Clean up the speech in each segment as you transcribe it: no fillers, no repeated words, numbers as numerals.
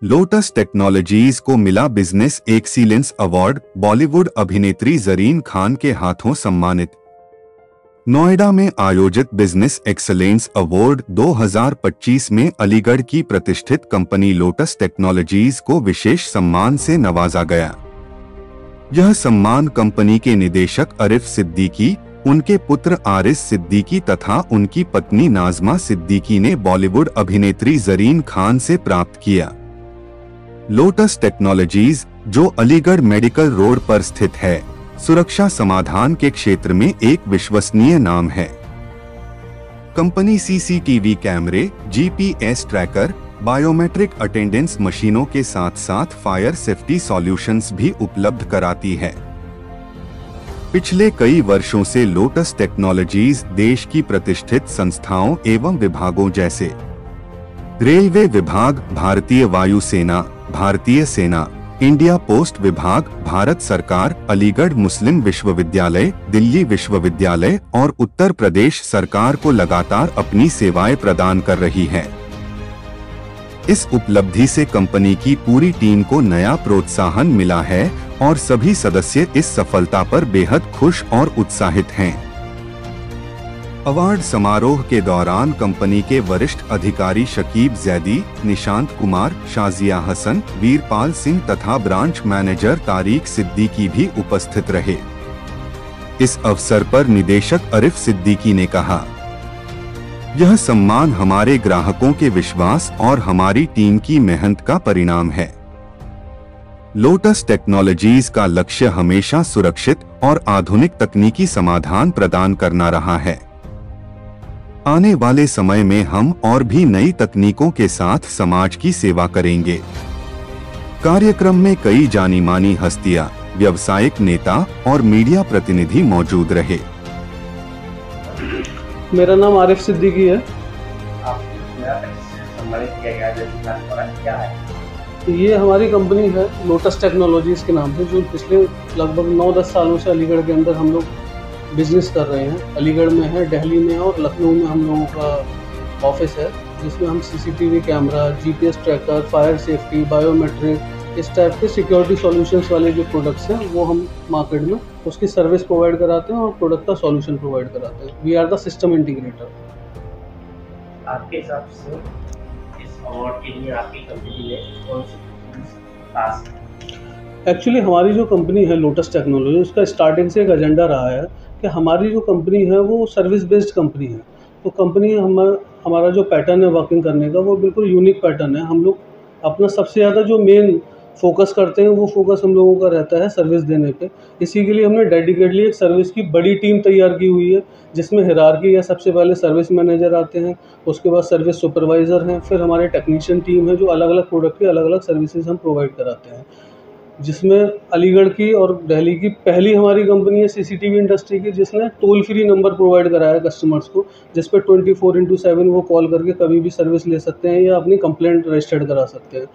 Lotus technologies को मिला business excellence award, Bollywood अभिनेत्री जरीन खान के हाथों सम्मानित। नोएडा में आयोजित बिजनेस एक्सीलेंस अवार्ड 2025 में अलीगढ़ की प्रतिष्ठित कंपनी लोटस टेक्नोलॉजीज को विशेष सम्मान से नवाजा गया। यह सम्मान कंपनी के निदेशक आरिफ सिद्दीकी, उनके पुत्र आरिस सिद्दीकी तथा उनकी पत्नी नाजमा सिद्दीकी ने बॉलीवुड अभिनेत्री जरीन खान से प्राप्त किया। लोटस टेक्नोलॉजीज, जो अलीगढ़ मेडिकल रोड पर स्थित है, सुरक्षा समाधान के क्षेत्र में एक विश्वसनीय नाम है। कंपनी सीसीटीवी कैमरे, जीपीएस ट्रैकर, बायोमेट्रिक अटेंडेंस मशीनों के साथ साथ फायर सेफ्टी सॉल्यूशंस भी उपलब्ध कराती है। पिछले कई वर्षों से लोटस टेक्नोलॉजीज देश की प्रतिष्ठित संस्थाओं एवं विभागों जैसे रेलवे विभाग, भारतीय वायुसेना, भारतीय सेना, इंडिया पोस्ट विभाग, भारत सरकार, अलीगढ़ मुस्लिम विश्वविद्यालय, दिल्ली विश्वविद्यालय और उत्तर प्रदेश सरकार को लगातार अपनी सेवाएं प्रदान कर रही है। इस उपलब्धि से कंपनी की पूरी टीम को नया प्रोत्साहन मिला है और सभी सदस्य इस सफलता पर बेहद खुश और उत्साहित हैं। अवार्ड समारोह के दौरान कंपनी के वरिष्ठ अधिकारी शकीब जैदी, निशांत कुमार, शाजिया हसन, वीरपाल सिंह तथा ब्रांच मैनेजर तारिक सिद्दीकी भी उपस्थित रहे। इस अवसर पर निदेशक आरिफ सिद्दीकी ने कहा, यह सम्मान हमारे ग्राहकों के विश्वास और हमारी टीम की मेहनत का परिणाम है। लोटस टेक्नोलॉजीज का लक्ष्य हमेशा सुरक्षित और आधुनिक तकनीकी समाधान प्रदान करना रहा है। आने वाले समय में हम और भी नई तकनीकों के साथ समाज की सेवा करेंगे। कार्यक्रम में कई जानी मानी हस्तियां, व्यावसायिक नेता और मीडिया प्रतिनिधि मौजूद रहे। मेरा नाम आरिफ सिद्दीकी है। ये हमारी कंपनी है लोटस टेक्नोलॉजीज के नाम से, जो पिछले लगभग 9-10 सालों से अलीगढ़ के अंदर हम लोग बिजनेस कर रहे हैं। अलीगढ़ में है, दिल्ली में है और लखनऊ में हम लोगों का ऑफिस है, जिसमें हम CCTV camera, GPS tracker, fire safety, biometric, इस टाइप के सिक्योरिटी सॉल्यूशंस वाले जो प्रोडक्ट्स हैं वो हम मार्केट में उसकी सर्विस प्रोवाइड कराते हैं और प्रोडक्ट का सॉल्यूशन प्रोवाइड कराते हैं। We are the system integrator. आपके हिसाब से इस अवार्ड के लिए आपकी कंपनी ने कौन सी खास? एक्चुअली हमारी जो कंपनी है लोटस टेक्नोलॉजी, उसका स्टार्टिंग से एक एजेंडा रहा है कि हमारी जो कंपनी है वो सर्विस बेस्ड कंपनी है। तो कंपनी हमारा जो पैटर्न है वर्किंग करने का वो बिल्कुल यूनिक पैटर्न है। हम लोग अपना सबसे ज़्यादा जो मेन फोकस करते हैं वो फोकस हम लोगों का रहता है सर्विस देने पे। इसी के लिए हमने डेडिकेटली एक सर्विस की बड़ी टीम तैयार की हुई है, जिसमें हिरार्की है। सबसे पहले सर्विस मैनेजर आते हैं, उसके बाद सर्विस सुपरवाइज़र हैं, फिर हमारे टेक्नीशियन टीम है जो अलग अलग प्रोडक्ट की अलग अलग सर्विसेज हम प्रोवाइड कराते हैं, जिसमें अलीगढ़ की और दिल्ली की पहली हमारी कंपनी है सीसीटीवी इंडस्ट्री की, जिसने टोल फ्री नंबर प्रोवाइड कराया है कस्टमर्स को, जिस पर 24/7 वो कॉल करके कभी भी सर्विस ले सकते हैं या अपनी कंप्लेंट रजिस्टर्ड करा सकते हैं।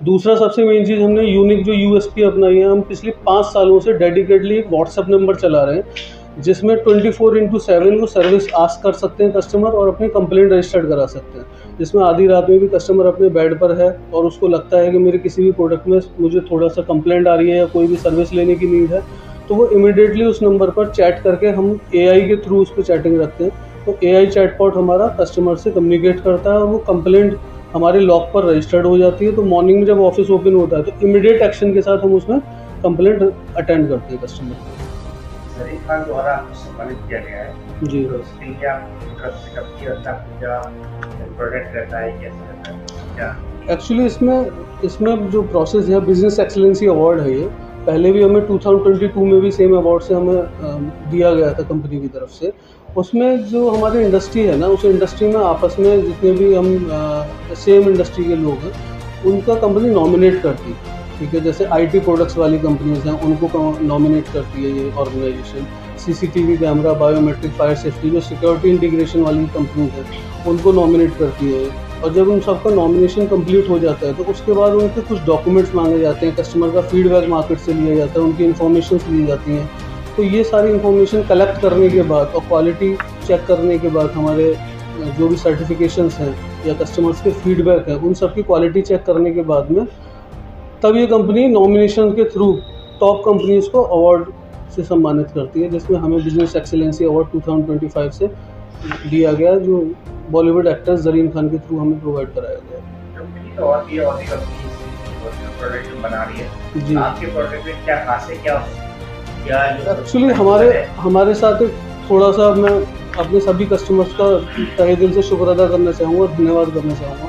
दूसरा सबसे मेन चीज़, हमने यूनिक जो यूएसपी अपनाई है, हम पिछले 5 सालों से डेडिकेटली एक व्हाट्सएप नंबर चला रहे हैं, जिसमें 24/7 वो सर्विस आस्क कर सकते हैं कस्टमर और अपनी कंप्लेंट रजिस्टर्ड करा सकते हैं। जिसमें आधी रात में भी कस्टमर अपने बेड पर है और उसको लगता है कि मेरे किसी भी प्रोडक्ट में मुझे थोड़ा सा कंप्लेंट आ रही है या कोई भी सर्विस लेने की नीड है, तो वो इमीडिएटली उस नंबर पर चैट करके, हम एआई के थ्रू उस पर चैटिंग रखते हैं, तो एआई चैटबॉट हमारा कस्टमर से कम्युनिकेट करता है और वो कंप्लेंट हमारे लॉक पर रजिस्टर्ड हो जाती है। तो मॉर्निंग में जब ऑफिस ओपन होता है तो इमीडिएट एक्शन के साथ हम उसमें कंप्लेंट अटेंड करते हैं कस्टमर को। जरीन खान द्वारा आपको सम्मानित किया गया है जी, तो उसके लिए आप कब की क्या प्रोडक्ट रहता है, कैसे रहता है क्या? एक्चुअली इसमें जो प्रोसेस है, बिजनेस एक्सीलेंसी अवार्ड है ये। पहले भी हमें 2022 में भी सेम अवार्ड से हमें दिया गया था कंपनी की तरफ से। उसमें जो हमारी इंडस्ट्री है ना, उस इंडस्ट्री में आपस में जितने भी हम सेम इंडस्ट्री के लोग हैं, उनका कंपनी नॉमिनेट करती है। ठीक है, जैसे आईटी प्रोडक्ट्स वाली कंपनीज हैं, उनको नॉमिनेट करती है ये organisation. CCTV camera, biometric, fire safety, जो सिक्योरिटी इंटीग्रेशन वाली कंपनीज हैं, उनको नॉमिनेट करती है। और जब उन सबका नॉमिनेशन कंप्लीट हो जाता है तो उसके बाद उनके कुछ डॉक्यूमेंट्स मांगे जाते हैं, कस्टमर का फीडबैक मार्केट से लिया जाता है, उनकी इन्फॉर्मेशन ली जाती हैं। तो ये सारी इन्फॉर्मेशन कलेक्ट करने के बाद और क्वालिटी चेक करने के बाद हमारे जो भी सर्टिफिकेशंस हैं या कस्टमर्स के फीडबैक है, उन सब की क्वालिटी चेक करने के बाद में तब ये कंपनी नॉमिनेशन के थ्रू टॉप कंपनीज़ को अवार्ड से सम्मानित करती है, जिसमें हमें बिजनेस एक्सीलेंसी अवार्ड 2025 से दिया गया, जो बॉलीवुड एक्टर जरीन खान के थ्रू हमें प्रोवाइड कराया गया। कंपनी तो और भी प्रोडक्ट बना रही है जी, आपके प्रोडक्ट में क्या खास है, क्या एक्चुअली हमारे साथ एक थोड़ा सा मैं अपने सभी कस्टमर्स का तहे दिल से शुक्र अदा करना चाहूँगा, धन्यवाद करना चाहूँगा।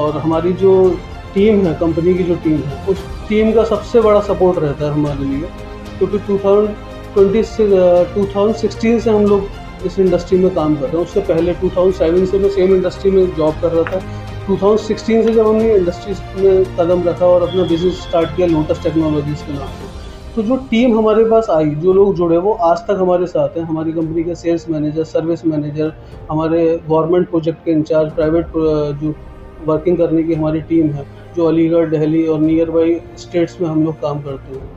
और हमारी जो टीम है, कंपनी की जो टीम है, उस टीम का सबसे बड़ा सपोर्ट रहता है हमारे लिए, क्योंकि 2016 से हम लोग इस इंडस्ट्री में काम कर रहे हैं। उससे पहले 2007 से मैं सेम इंडस्ट्री में जॉब कर रहा था। 2016 से जब हमने इंडस्ट्री में कदम रखा और अपना बिजनेस स्टार्ट किया लोटस टेक्नोलॉजीज़ के नाम से, तो जो टीम हमारे पास आई, जो लोग जुड़े, वो आज तक हमारे साथ हैं। हमारी कंपनी के सेल्स मैनेजर, सर्विस मैनेजर, हमारे गवर्नमेंट प्रोजेक्ट के इंचार्ज, प्राइवेट जो वर्किंग करने की हमारी टीम है, जो अलीगढ़, दिल्ली और नियर बाई स्टेट्स में हम लोग काम करते हैं।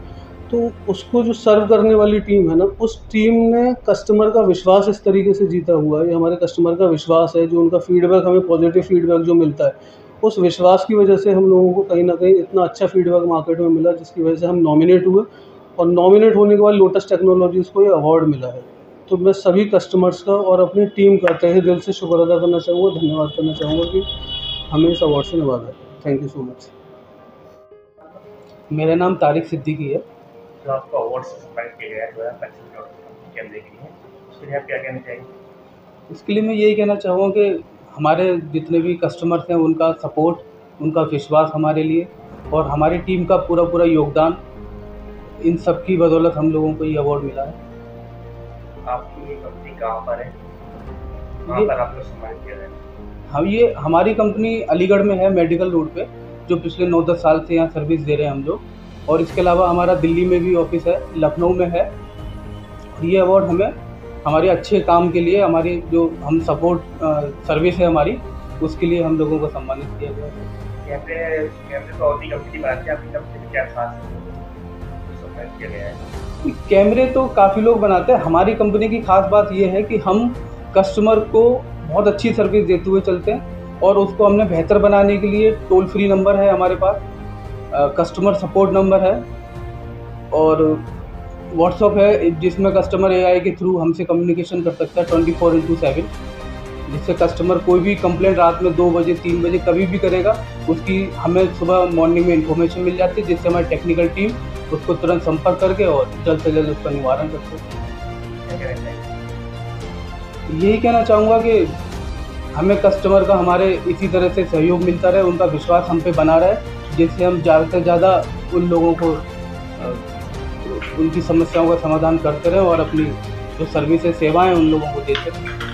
तो उसको जो सर्व करने वाली टीम है ना, उस टीम ने कस्टमर का विश्वास इस तरीके से जीता हुआ है। ये हमारे कस्टमर का विश्वास है, जो उनका फीडबैक, हमें पॉजिटिव फीडबैक जो मिलता है, उस विश्वास की वजह से हम लोगों को कहीं ना कहीं इतना अच्छा फीडबैक मार्केट में मिला, जिसकी वजह से हम नॉमिनेट हुए और नॉमिनेट होने के बाद लोटस टेक्नोलॉजीज़ को ये अवार्ड मिला है। तो मैं सभी कस्टमर्स का और अपनी टीम का तहे दिल से शुक्र अदा करना चाहूँगा, धन्यवाद करना चाहूँगा कि हमें इस अवार्ड से नवाजा है। Thank you so much. मेरा नाम तारिक सिद्दीकी है। जो आपको अवार्ड से सम्मानित किया गया है 2025 कैमरे के लिए, उसके लिए आप क्या कहना चाहेंगे? इसके लिए मैं यही कहना चाहूँगा कि हमारे जितने भी कस्टमर्स हैं, उनका सपोर्ट, उनका विश्वास हमारे लिए और हमारी टीम का पूरा योगदान, इन सब की बदौलत हम लोगों को ये अवार्ड मिला है। आपकी ये कंपनी कहाँ पर है, कहाँ पर आपको सम्मानित किया गया है? ये हमारी कंपनी अलीगढ़ में है, मेडिकल रोड पे, जो पिछले 9-10 साल से यहाँ सर्विस दे रहे हैं हम लोग। और इसके अलावा हमारा दिल्ली में भी ऑफिस है, लखनऊ में है। और ये अवार्ड हमें हमारे अच्छे काम के लिए, हमारी जो हम सपोर्ट सर्विस है हमारी, उसके लिए हम लोगों को सम्मानित किया गया है। कैमरे तो और भी कंपनी बनाती है, आपकी कंपनी में क्या खास है सम्मानित किया गया है? कैमरे तो काफ़ी लोग बनाते हैं। हमारी कंपनी की खास बात ये है कि हम कस्टमर को बहुत अच्छी सर्विस देते हुए चलते हैं, और उसको हमने बेहतर बनाने के लिए टोल फ्री नंबर है हमारे पास, कस्टमर सपोर्ट नंबर है, और व्हाट्सअप है, जिसमें कस्टमर एआई के थ्रू हमसे कम्युनिकेशन कर सकता है 24/7, जिससे कस्टमर कोई भी कंप्लेंट रात में 2 बजे 3 बजे कभी भी करेगा, उसकी हमें सुबह मॉर्निंग में इन्फॉर्मेशन मिल जाती है, जिससे हमारी टेक्निकल टीम उसको तुरंत संपर्क करके और जल्द से जल्द उसका निवारण करते हैं। यही कहना चाहूँगा कि हमें कस्टमर का हमारे इसी तरह से सहयोग मिलता रहे, उनका विश्वास हम पे बना रहे, जिससे हम ज़्यादा से ज़्यादा उन लोगों को उनकी समस्याओं का समाधान करते रहें और अपनी जो सर्विस है, सेवाएं उन लोगों को देते रहें।